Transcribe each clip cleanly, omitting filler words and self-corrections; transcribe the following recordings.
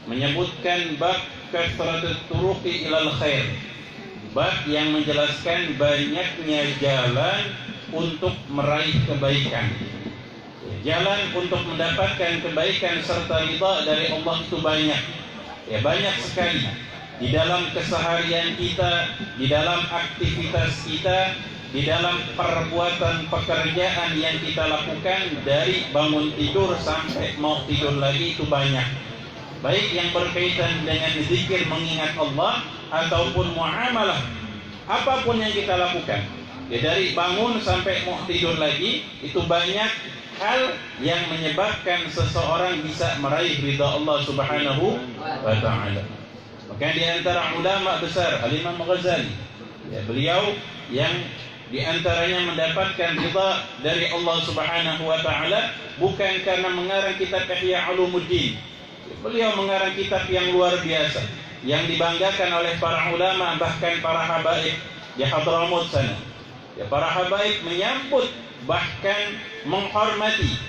menyebutkan bab kathratut turuqi ilal khair, bab yang menjelaskan banyaknya jalan untuk meraih kebaikan. Jalan untuk mendapatkan kebaikan serta ridha dari Allah itu banyak. Banyak sekali. Di dalam keseharian kita, di dalam aktivitas kita, di dalam perbuatan pekerjaan yang kita lakukan, dari bangun tidur sampai mau tidur lagi itu banyak. Baik yang berkaitan dengan zikir mengingat Allah ataupun muamalah, apapun yang kita lakukan, dari bangun sampai mau tidur lagi, itu banyak hal yang menyebabkan seseorang bisa meraih ridha Allah Subhanahu wa ta'ala. Maka di antara ulama besar Al-Imam Ghazali, beliau yang di antaranya mendapatkan ridha dari Allah Subhanahu wa ta'ala bukan karena mengarang kitab Ihya Ulumuddin. Beliau mengarang kitab yang luar biasa, yang dibanggakan oleh para ulama, bahkan para habaib di Hadramut sana. Para habaib menyambut, bahkan menghormati,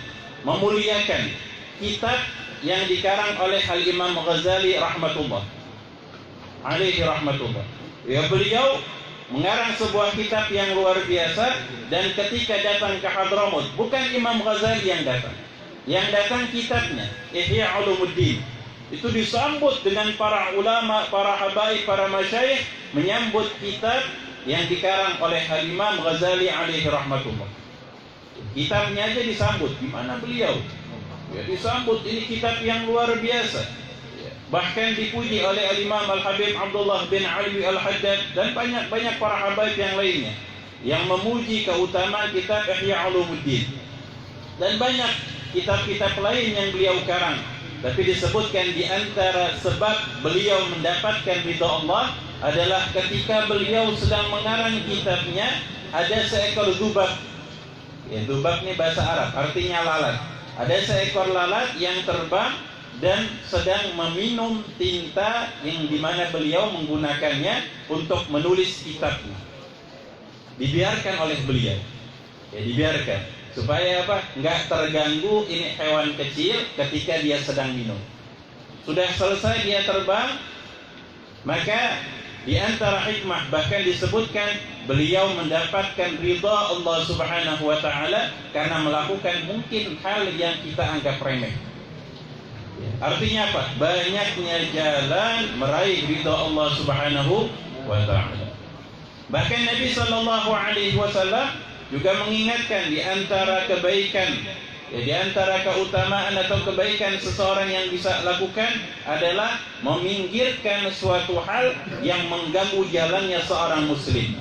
memuliakan kitab yang dikarang oleh Al-Imam Ghazali alaihi rahmatullah. Beliau mengarang sebuah kitab yang luar biasa, dan ketika datang ke Hadramut, bukan Imam Ghazali yang datang kitabnya Ihya Ulumuddin. Itu disambut dengan para ulama, para habaib, para masyayikh menyambut kitab yang dikarang oleh Al-Imam Ghazali alaihi rahmatullah. Kitabnya aja disambut, gimana beliau? Disambut, ini kitab yang luar biasa. Bahkan dipuji oleh Al-Imam Al-Habib Abdullah bin Ali Al-Haddad dan banyak para habaib yang lainnya yang memuji keutamaan kitab Ihya Ulumuddin. Dan banyak kitab-kitab lain yang beliau karang. Tapi disebutkan di antara sebab beliau mendapatkan ridha Allah adalah ketika beliau sedang mengarang kitabnya, ada seekor zubab. Zubab ini bahasa Arab, artinya lalat. Ada seekor lalat yang terbang dan sedang meminum tinta yang dimana beliau menggunakannya untuk menulis kitabnya. Dibiarkan oleh beliau, dibiarkan supaya apa? Enggak terganggu ini hewan kecil ketika dia sedang minum. Sudah selesai dia terbang, maka di antara hikmah bahkan disebutkan beliau mendapatkan ridha Allah Subhanahu wa ta'ala karena melakukan mungkin hal yang kita anggap remeh. Artinya apa? Banyaknya jalan meraih ridha Allah Subhanahu wa ta'ala. Bahkan Nabi sallallahu alaihi wasallam juga mengingatkan di antara kebaikan, di antara keutamaan atau kebaikan seseorang yang bisa lakukan adalah meminggirkan suatu hal yang mengganggu jalannya seorang muslim.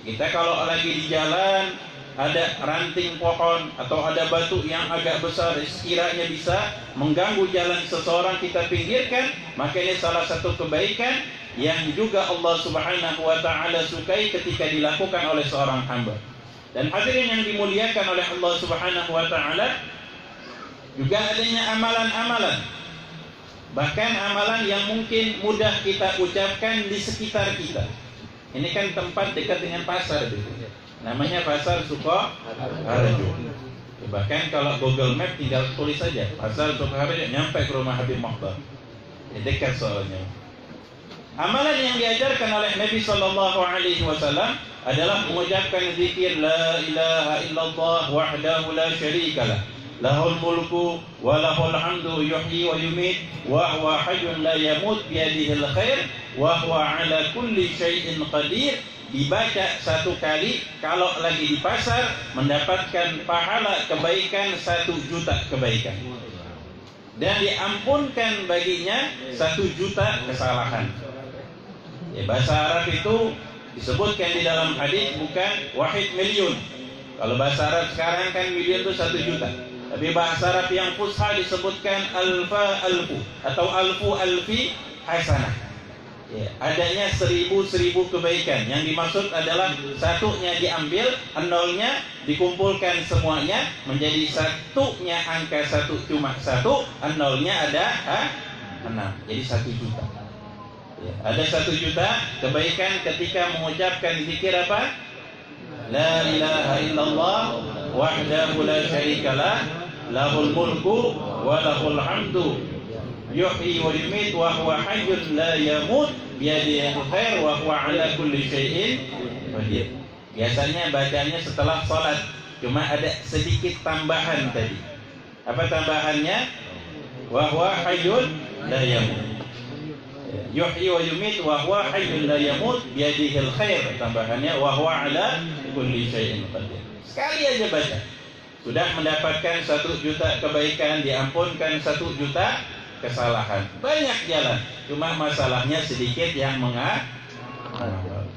Kita kalau lagi di jalan, ada ranting pohon atau ada batu yang agak besar, sekiranya bisa mengganggu jalan seseorang, kita pinggirkan. Maka ini salah satu kebaikan yang juga Allah Subhanahu wa ta'ala sukai ketika dilakukan oleh seorang hamba. Dan hadirin yang dimuliakan oleh Allah Subhanahu wa ta'ala, juga adanya amalan-amalan, bahkan amalan yang mungkin mudah kita ucapkan di sekitar kita. Ini kan tempat dekat dengan pasar gitu. Namanya Pasar Sukoharjo. Bahkan kalau Google Map tinggal tulis saja Pasar Sukoharjo, nyampe ke rumah Habib Mokhtar. Dekat soalnya. Amalan yang diajarkan oleh Nabi sallallahu alaihi wasallam adalah mengucapkan zikir la ilaha illallah wahdahu la syarikalah, lahul mulku wa lahul hamdu yuhyi wa yumit wa huwa hayyun la yamut biyadihil khair wa huwa ala kulli syai'in qadir. Dibaca satu kali, kalau lagi di pasar mendapatkan pahala kebaikan 1 juta kebaikan, dan diampunkan baginya 1 juta kesalahan. Bahasa Arab itu disebutkan di dalam hadis bukan wahid miliun. Kalau bahasa Arab sekarang kan miliun itu 1 juta. Tapi bahasa Arab yang fusha disebutkan alfa alfu atau alfu alfi hasanah. Adanya 1000 kebaikan. Yang dimaksud adalah satunya diambil, nolnya dikumpulkan semuanya menjadi satunya angka 1 cuma 1, nolnya ada 6, jadi 1 juta. Ada 1 juta kebaikan ketika mengucapkan zikir apa? La ilaha illallah wahdahu la syarikalah, lahul mulku wa lahul hamdu yuhyi wa yumit wa huwa hayyun la yamut biyadihi khair wa huwa ala kulli syai'in qadir. Biasanya bacanya setelah salat, cuma ada sedikit tambahan tadi. Apa tambahannya? Wa huwa hayyun la yamut. Yuhyi wa yumit wa huwa hayyun la yamut biyadihi khair. Tambahannya wa huwa ala kulli syai'in qadir. Sekali aja baca, sudah mendapatkan 1 juta kebaikan, diampunkan 1 juta kesalahan. Banyak jalan, cuma masalahnya sedikit yang mengamalkan.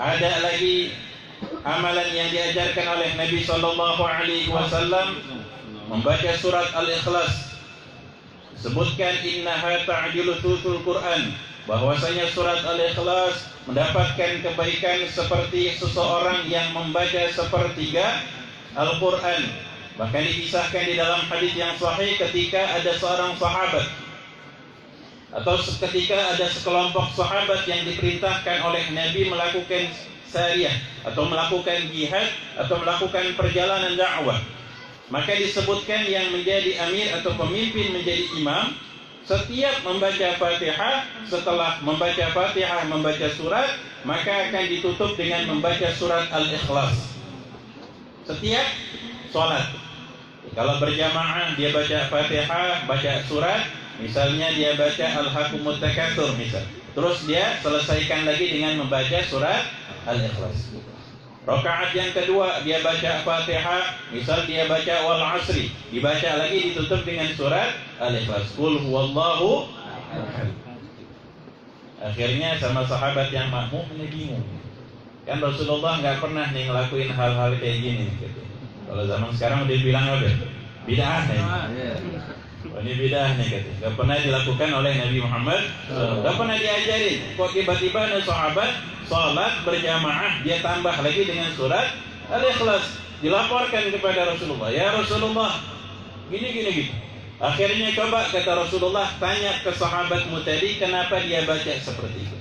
Ada lagi amalan yang diajarkan oleh Nabi sallallahu alaihi wasallam, membaca surat Al-Ikhlas. Sebutkan innaha ta'dilu thuluthul Quran, bahwasanya surat Al-Ikhlas mendapatkan kebaikan seperti seseorang yang membaca sepertiga Al-Quran. Bahkan dikisahkan di dalam hadis yang sahih ketika ada seorang sahabat atau ketika ada sekelompok sahabat yang diperintahkan oleh Nabi melakukan syariah atau melakukan jihad atau melakukan perjalanan dakwah, maka disebutkan yang menjadi amir atau pemimpin menjadi imam, setiap membaca Fatihah, setelah membaca Fatihah membaca surat, maka akan ditutup dengan membaca surat Al-Ikhlas setiap sholat. Kalau berjamaah dia baca Fatihah, baca surat, misalnya dia baca Al-Hakumut Takatsur misal, terus dia selesaikan lagi dengan membaca surat Al-Ikhlas. Rakaat yang kedua dia baca Fatihah, misal dia baca Wal Asri, dibaca lagi ditutup dengan surat Al-Ikhlas. Qul huwallahu ahad. Akhirnya sama sahabat yang makmum ini bingung. Kan Rasulullah nggak pernah nih ngelakuin hal-hal kayak gini gitu. Kalau zaman sekarang udah bilang apa? Bid'ah nih. Ini bid'ah nih gitu. Nggak pernah dilakukan oleh Nabi Muhammad. Nggak pernah diajarin. Kok tiba-tiba ada sahabat salat berjamaah dia tambah lagi dengan surat Al-Ikhlas, dilaporkan kepada Rasulullah, ya Rasulullah gini. Akhirnya coba kata Rasulullah, tanya ke sahabatmu tadi kenapa dia baca seperti itu.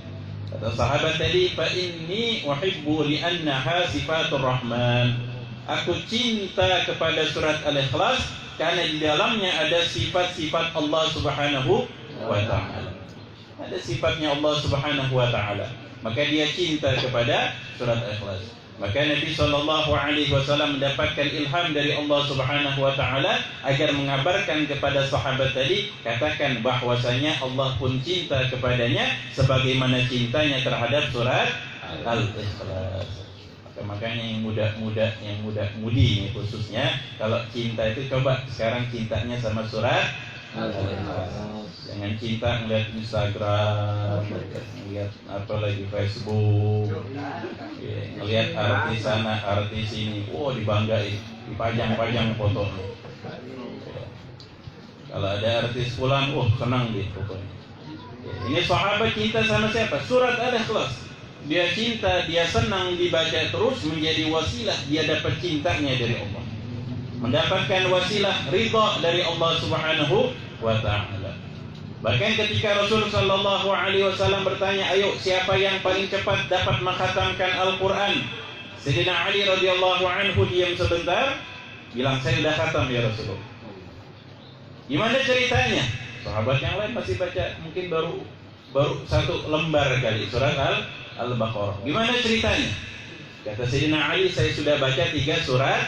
Kata sahabat tadi, fa inni uhibbu li'annaha sifatur rahman. Aku cinta kepada surat Al-Ikhlas karena di dalamnya ada sifat-sifat Allah Subhanahu wa taala. Ada sifatnya Allah Subhanahu wa taala. Maka dia cinta kepada surat Al-Ikhlas. Maka Nabi SAW mendapatkan ilham dari Allah Subhanahu wa taala agar mengabarkan kepada sahabat tadi, katakan bahwasanya Allah pun cinta kepadanya sebagaimana cintanya terhadap surat Al-Ikhlas. Makanya yang muda-mudi khususnya kalau cinta itu coba sekarang cintanya sama surat Al-Ikhlas. Jangan cinta ngeliat Instagram, ngeliat apa lagi Facebook, ngeliat artis sana, artis ini, dibanggain, dipajang-pajang fotonya. Kalau ada artis pulang, senang deh pokoknya. Ini sahabat cinta sama siapa? Surat Al-Ikhlas. Dia cinta, dia senang dibaca terus menjadi wasilah dia dapat cintanya dari Allah, mendapatkan wasilah ridha dari Allah Subhanahu wa taala. Bahkan ketika Rasul sallallahu alaihi wasallam bertanya, ayo siapa yang paling cepat dapat mengkhatamkan Al-Quran? Sayyidina Ali radhiyallahu anhu diam sebentar, bilang saya sudah khatam ya Rasulullah. Gimana ceritanya? Sahabat yang lain masih baca mungkin baru 1 lembar kali surat Al-Baqarah. Gimana ceritanya? Kata Sayyidina Ali, saya sudah baca 3 surat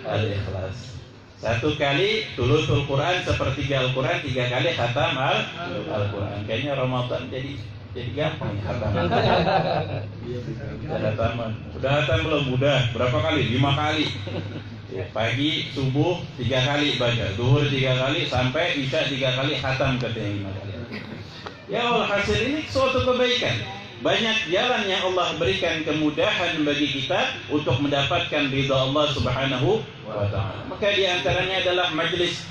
Al-Ikhlas. 1 kali tulutul Quran, sepertiga Al-Quran, 3 kali khatam Al-Quran. Kayaknya Ramadan jadi gampang khatam. Udah khatam belum? Udah. Berapa kali? 5 kali. Ya, pagi, subuh 3 kali baca, zuhur 3 kali, sampai isya 3 kali khatam katanya 5 kali. Ya Allah, hasil ini suatu kebaikan. Banyak jalan yang Allah berikan kemudahan bagi kita untuk mendapatkan ridha Allah Subhanahu wa taala. Maka di antaranya adalah majlis.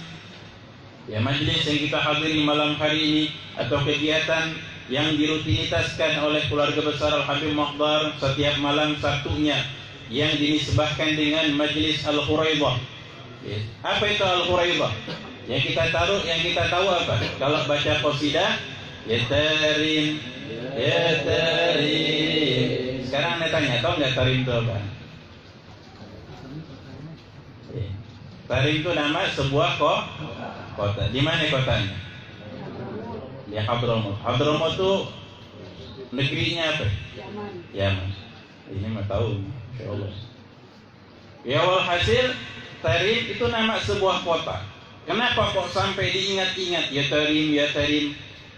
Ya, majlis yang kita hadiri malam hari ini atau kegiatan yang dirutinitaskan oleh keluarga besar Al-Habib Makhdar setiap malam Sabtunya yang dinisbahkan dengan majlis Al-Khuraidah. Ya. Apa itu Al-Khuraidah? Yang kita tahu apa? Kalau baca qasidah, ya tarim. Sekarang anda tanya, tahu nggak tarim itu apa? Tarim itu nama sebuah kota. Di mana kotanya? Ya, Hadramut. Hadramut itu negerinya apa? Yaman. Ini mah tahu, insyaallah. Ya, walhasil Tarim itu nama sebuah kota. Kenapa kok sampai diingat-ingat ya Tarim, ya Tarim?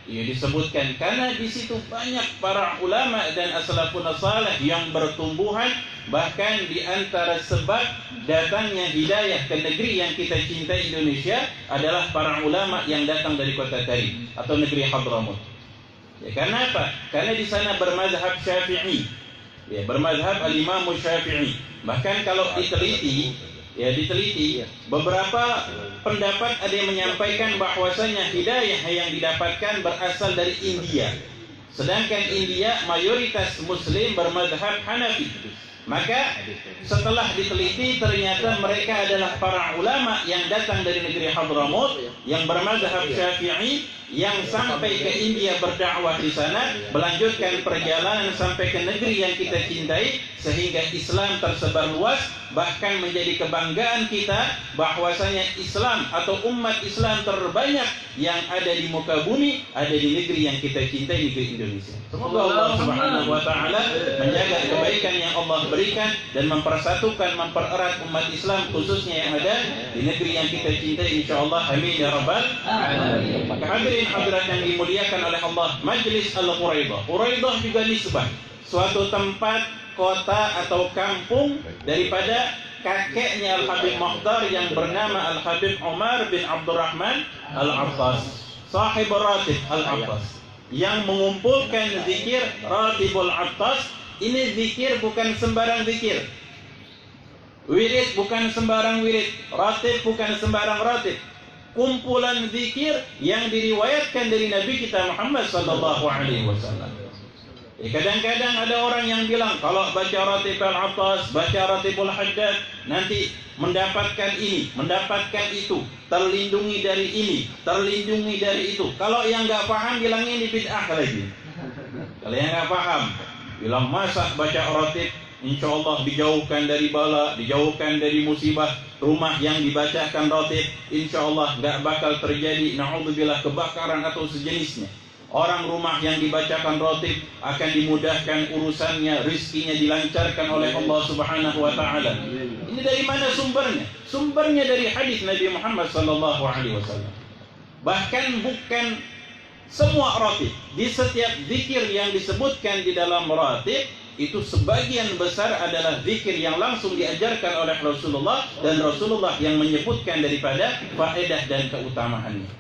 Ya disebutkan karena di situ banyak para ulama dan as-salafun salih yang bertumbuhan. Bahkan di antara sebab datangnya hidayah ke negeri yang kita cintai Indonesia adalah para ulama yang datang dari kota Tarim atau negeri Hadramut. Ya, karena apa? Karena di sana bermazhab Syafi'i. Ya, bermazhab al-Imam Syafi'i. Bahkan kalau diteliti beberapa pendapat ada yang menyampaikan bahwasanya hidayah yang didapatkan berasal dari India. Sedangkan India mayoritas muslim bermazhab Hanafi. Maka setelah diteliti ternyata mereka adalah para ulama yang datang dari negeri Hadramut yang bermazhab Syafi'i yang sampai ke India berdakwah di sana, melanjutkan perjalanan sampai ke negeri yang kita cintai sehingga Islam tersebar luas, bahkan menjadi kebanggaan kita bahwasanya Islam atau umat Islam terbanyak yang ada di muka bumi ada di negeri yang kita cintai, negeri Indonesia. Semoga Allah Subhanahu wa taala menjaga kebaikan yang Allah berikan dan mempersatukan, mempererat umat Islam khususnya yang ada di negeri yang kita cintai insyaallah. Amin ya rabbal alamin. Maka hadirin hadirat yang dimuliakan oleh Allah, Majlis Al-Quraidah. Quraidah juga nisbah suatu tempat, kota atau kampung daripada kakeknya Al-Habib Mukhtar yang bernama Al-Habib Umar bin Abdurrahman Al-Attas, sahib Ratib Al-Attas, yang mengumpulkan zikir Ratibul Attas. Ini zikir bukan sembarang zikir, wirid bukan sembarang wirid, ratib bukan sembarang ratib. Kumpulan zikir yang diriwayatkan dari Nabi kita Muhammad sallallahu alaihi wasallam. Kadang-kadang ada orang yang bilang kalau baca Ratib Al-Attas, baca Ratibul Haddad nanti mendapatkan ini, mendapatkan itu, terlindungi dari ini, terlindungi dari itu. Kalau yang nggak paham bilang ini bid'ah lagi. Kalau yang nggak paham bilang masa baca Ratib insyaallah dijauhkan dari bala, dijauhkan dari musibah. Rumah yang dibacakan Ratib insyaallah nggak bakal terjadi naudzubillah kebakaran atau sejenisnya. Orang rumah yang dibacakan Ratib akan dimudahkan urusannya, rizkinya dilancarkan oleh Allah Subhanahu wa taala. Ini dari mana sumbernya? Sumbernya dari hadis Nabi Muhammad sallallahu alaihi wasallam. Bahkan bukan semua Ratib, di setiap zikir yang disebutkan di dalam Ratib itu sebagian besar adalah zikir yang langsung diajarkan oleh Rasulullah dan Rasulullah yang menyebutkan daripada faedah dan keutamaannya.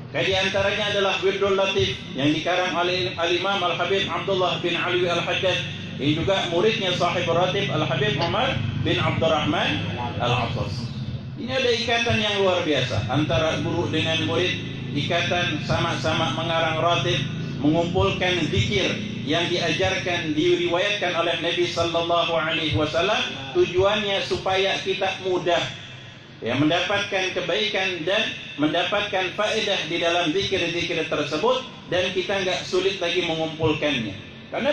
Di antaranya adalah Wirdul Latif yang dikarang oleh Al-Imam Al-Habib Abdullah bin Ali Al-Haddad. Ini juga muridnya sahib Ratib Al-Habib Umar bin Abdurrahman Al-Attas. Ini ada ikatan yang luar biasa antara guru dengan murid, ikatan sama-sama mengarang Ratib, mengumpulkan zikir yang diajarkan, diriwayatkan oleh Nabi sallallahu alaihi wasallam. Tujuannya supaya kita mudah mendapatkan kebaikan dan mendapatkan faedah di dalam zikir-zikir tersebut, dan kita nggak sulit lagi mengumpulkannya. Karena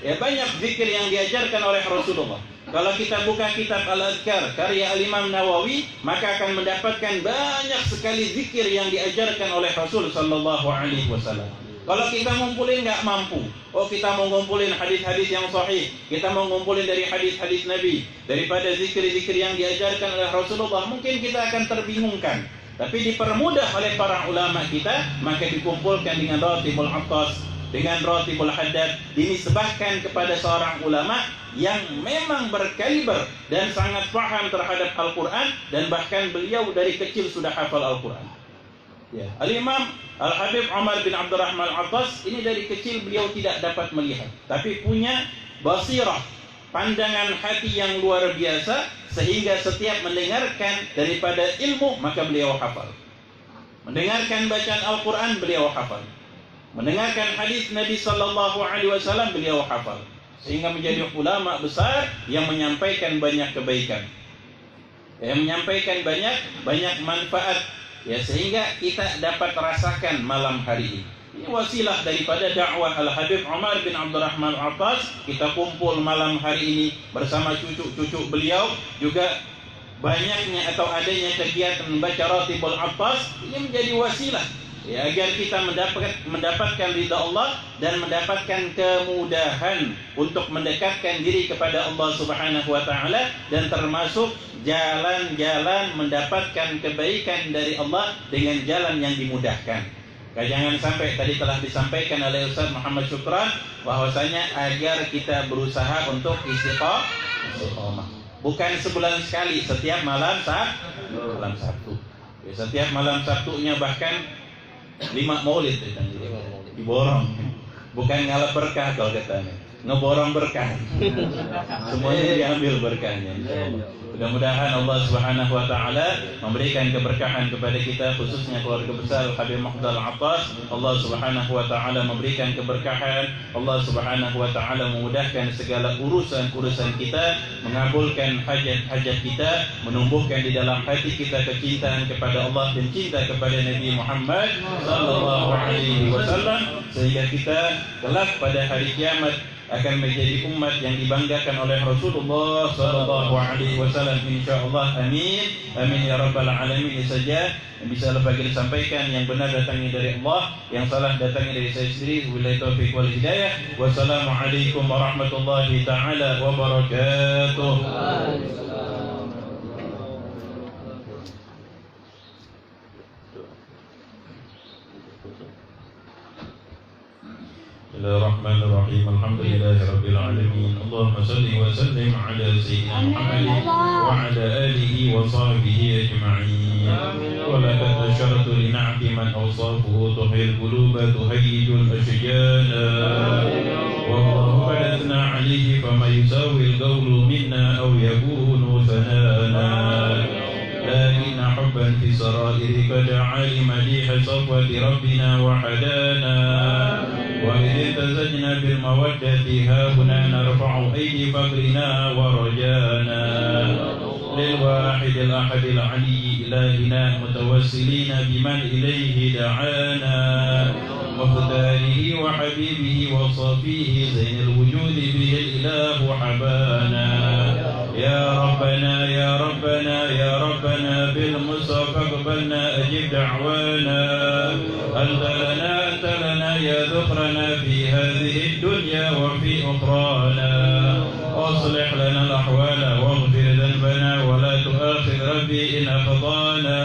banyak zikir yang diajarkan oleh Rasulullah. Kalau kita buka kitab Al-Adhkar karya Al-Imam Nawawi, maka akan mendapatkan banyak sekali zikir yang diajarkan oleh Rasul sallallahu alaihi wasallam. Kalau kita ngumpulin nggak mampu. Oh, kita mau ngumpulin hadis-hadis yang sahih, kita mau ngumpulin dari hadis-hadis Nabi, daripada zikir-zikir yang diajarkan oleh Rasulullah, mungkin kita akan terbingungkan. Tapi dipermudah oleh para ulama kita, maka dikumpulkan dengan Ratibul Attas, dengan Ratibul Haddad, dinisbahkan kepada seorang ulama yang memang berkaliber dan sangat paham terhadap Al-Quran, dan bahkan beliau dari kecil sudah hafal Al-Quran. Al-Imam Al-Habib Umar bin Abdurrahman Al-Attas ini dari kecil beliau tidak dapat melihat, tapi punya basirah, pandangan hati yang luar biasa, sehingga setiap mendengarkan daripada ilmu maka beliau hafal. Mendengarkan bacaan Al-Quran beliau hafal. Mendengarkan hadis Nabi sallallahu alaihi wasallam beliau hafal. Sehingga menjadi ulama besar yang menyampaikan banyak kebaikan, yang menyampaikan banyak manfaat. Sehingga kita dapat rasakan malam hari ini. Ini wasilah daripada dakwah Al-Habib Umar bin Abdurrahman Al-Attas. Kita kumpul malam hari ini bersama cucu-cucu beliau. Juga banyaknya atau adanya kegiatan membaca Ratibul Attas. Ini menjadi wasilah ya, agar kita mendapatkan ridha Allah dan mendapatkan kemudahan untuk mendekatkan diri kepada Allah Subhanahu wa taala, dan termasuk jalan-jalan mendapatkan kebaikan dari Allah dengan jalan yang dimudahkan. Jangan sampai, tadi telah disampaikan oleh Ustaz Muhammad Syukran bahwasanya agar kita berusaha untuk istiqomah. Bukan sebulan sekali, setiap malam Sabtu. Ya, setiap malam Sabtunya bahkan 5 maulid diborong. Bukan ngalap berkah kalau katanya, ngeborong berkah. Semuanya diambil berkahnya, insyaallah. Mudah-mudahan Allah Subhanahu wa taala memberikan keberkahan kepada kita, khususnya keluarga besar Habib Muhdal Abbas. Allah Subhanahu wa taala memberikan keberkahan. Allah Subhanahu wa taala memudahkan segala urusan-urusan kita, mengabulkan hajat-hajat kita, menumbuhkan di dalam hati kita kecintaan kepada Allah dan cinta kepada Nabi Muhammad sallallahu alaihi wasallam, sehingga kita kelak pada hari kiamat akan menjadi umat yang dibanggakan oleh Rasulullah sallallahu alaihi wasallam, insyaallah. Amin amin ya rabbal alamin. Ini saja yang bisa Al-Fakir sampaikan, yang benar datangnya dari Allah, yang salah datangnya dari saya sendiri. Wabillahi taufiq wal hidayah. Wassalamualaikum warahmatullahi taala wabarakatuh. Bismillahirrahmanirrahim. Alhamdulillahirabbil alamin. Allahumma shalli wa sallim ala sayyidina Muhammad wa ala alihi wa sahbihi ajma'in. Wa laqad ashartu li na'ti man awsafuhu tuhil quluba tuhayyijul ashjana. Wa Allahu ba'athna 'alayhi fama yusawi al-qawlu minna aw yakunu thanana. لكن حبا في سرائرك دعا لمديح صفوة ربنا وحدانا. وإذ امتزجنا بالمودة هاهنا نرفع أيدي فقرنا ورجانا. للواحد الأحد العلي إلهنا متوسلين بمن إليه دعانا. مختاره وحبيبه وصفيه زين الوجود به الإله حبانا. يا ربنا يا ربنا يا ربنا بالمصطفى اقبلنا أجب دعوانا. أنت لنا يا ذخرنا في هذه الدنيا وفي أخرانا. أصلح لنا الأحوال واغفر ذنبنا ولا تؤاخذ ربي إن أخطانا.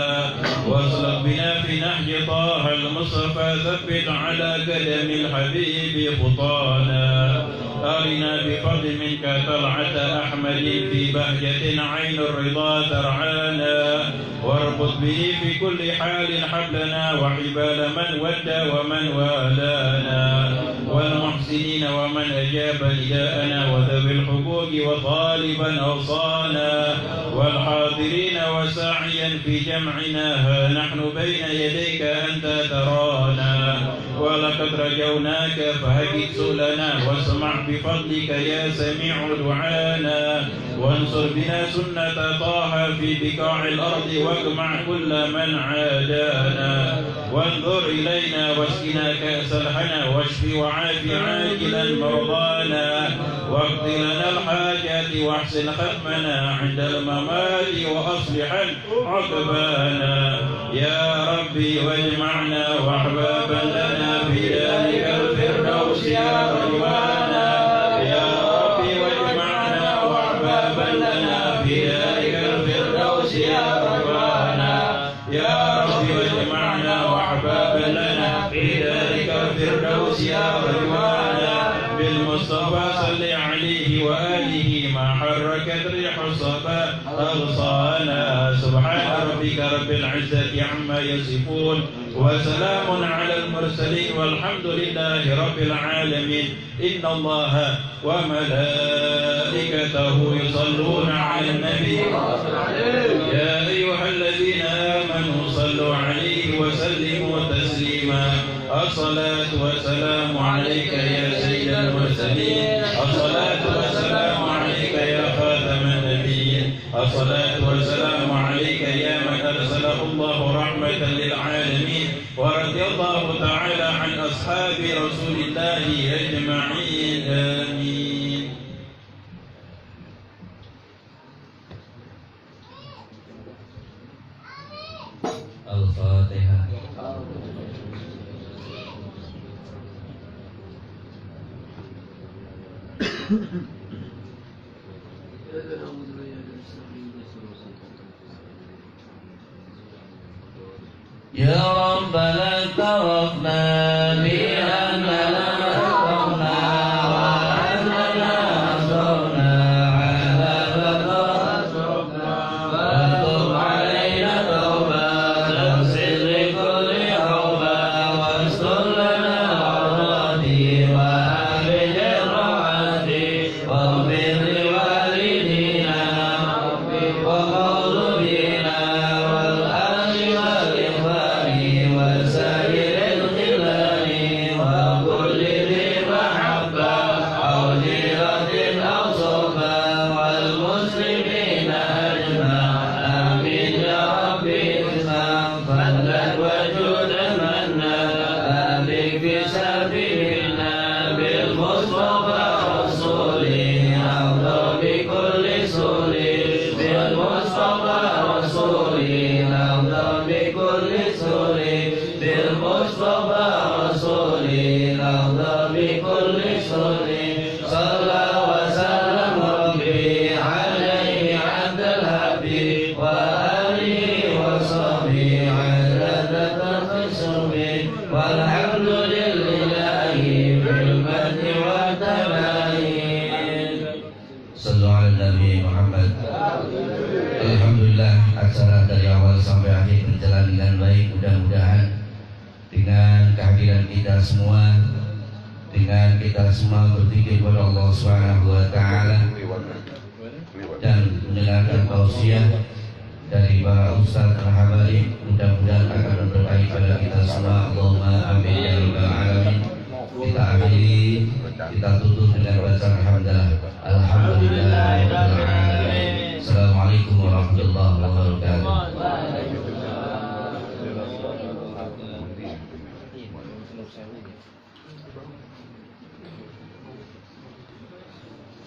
واسلك بنا في نهج طه المصطفى ثبت على قدم الحبيب خطانا. أرنا بفضل منك طلعة أحمد في بهجة عين الرضا ترعانا. واربط به في كل حال حبلنا وحبال من ودى ومن والانا. والمحسنين ومن أجاب نداءنا وذوي الحقوق وطالبا أوصانا. والحاضرين وساعيا في جمعنا ها نحن بين يديك أنت ترانا. ولقد رجوناك فهجد سؤلنا واسمع بفضلك يا سميع دعانا. وانصر بنا سنة طه في بقاع الأرض واجمع كل من عادانا. وانظر إلينا واسقنا كأس الحنى واشف وعاف عاجلا مرضانا. واقض لنا الحاجات واحسن ختمنا عند الممات وأصلحا عقبانا. يا ربي واجمعنا وأحبابا لنا في ذلك الفردوس يا رضوانا. يا ربي واجمعنا وأحبابا لنا في ذلك الفردوس يا رضوانا. يا ربي واجمعنا وأحبابا لنا في ذلك الفردوس يا رضوانا. بالمصطفى صل عليه وآله ما حركت ريح الصفا أغصانا. سبحان ربك رب العزة عما يصفون وسلام على المرسلين والحمد لله رب العالمين. إن الله وملائكته يصلون على النبي يا أيها الذين آمنوا صلوا عليه وسلموا تسليما. الصلاة والسلام عليك يا سيد المرسلين. الصلاة والسلام عليك يا خاتم النبيين. الصلاة والسلام عليك يا من أرسله الله رحمة للعالمين. ورضي الله تعالى عن أصحاب رسول الله أجمعين. آمين. الفاتحة. Ya Rabbana tarafna bi annana aqamna wa annana asrafna ala batarafna wa tub alayna tawbatan sirri kulli awba wa astur lana awradi wa ahbil rahati wa birri walidina wa qawlubina wal ahli wal ikhwani wa sairil khilani wa kulli dhi mahabba aw jiratin aw sohba wal muslimina ajma' amin ya rabbi islam fadlan wa judan manna abik bisafirina bil mustafa rasuli afdal bi kulli suli bil mustafa rasuli afdal bi kulli suli bil mustafa rasuli afdal bi kulli suli salla wa sallam rabbi alaihi abdal habib wa alihi wa sahbihi adada tasbih walhamdulillahi fil madhi wa tabahin. Sallu ala Nabi Muhammad. Alhamdulillah, acara dari awal sampai akhir berjalan dengan baik. Mudah-mudahan dengan kehadiran kita semua, dengan kita semua berzikir kepada Allah Subhanahu wa taala dan mendengarkan tausiah dari para ustaz al-habaib, mudah-mudahan akan memberkahi pada kita semua. Allahumma amin ya rabbal alamin. Kita akhiri, kita tutup dengan bacaan alhamdulillah. Alhamdulillahirabbil alamin. Assalamualaikum warahmatullahi wabarakatuh.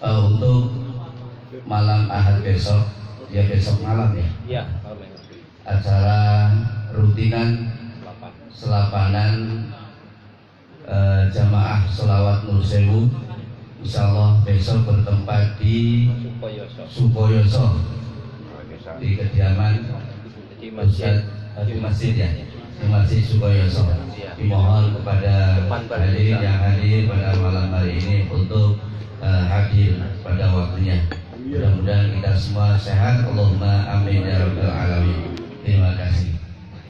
Untuk malam Ahad besok, ya besok malam ya. Iya, Acara rutinan selapanan jamaah sholawat Nur Sewu, insyaallah besok bertempat di Sukoyoso di kediaman Ustaz di masjid ya, di masjid Sukoyoso. Dimohon kepada hadirin yang hadir pada malam hari ini untuk hadir pada waktunya. Mudah-mudahan kita semua sehat. Allahumma amin ya rabbal alamin. Terima kasih.